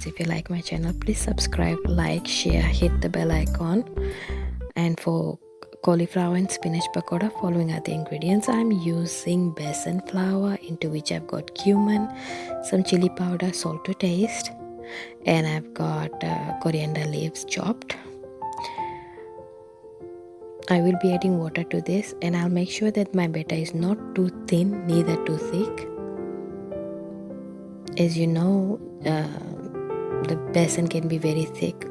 if you like my channel, please subscribe, like, share, hit the bell icon. And for cauliflower and spinach pakora, following are the ingredients. I'm using besan flour, into which I've got cumin, some chili powder, salt to taste, and I've got coriander leaves chopped. I will be adding water to this, and I'll make sure that my batter is not too thin, neither too thick. As you know, the besan can be very thick.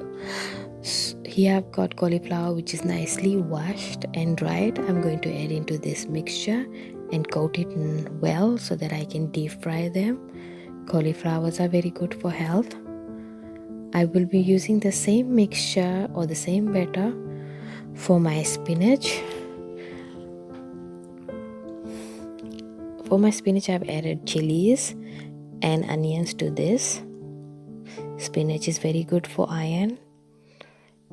Here I've got cauliflower which is nicely washed and dried. I'm going to add into this mixture and coat it well so that I can deep fry them. Cauliflowers are very good for health. I will be using the same mixture or the same batter for my spinach. For my spinach, I've added chilies and onions to this. Spinach is very good for iron.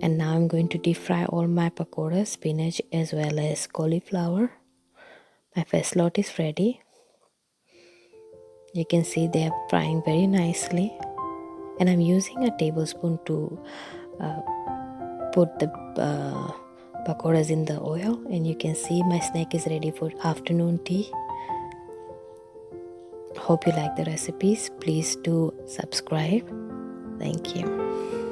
And now I'm going to deep fry all my pakoras, spinach as well as cauliflower. My first lot is ready. You can see they are frying very nicely. And I'm using a tablespoon to put the pakoras in the oil. And you can see my snack is ready for afternoon tea. Hope you like the recipes. Please do subscribe. Thank you.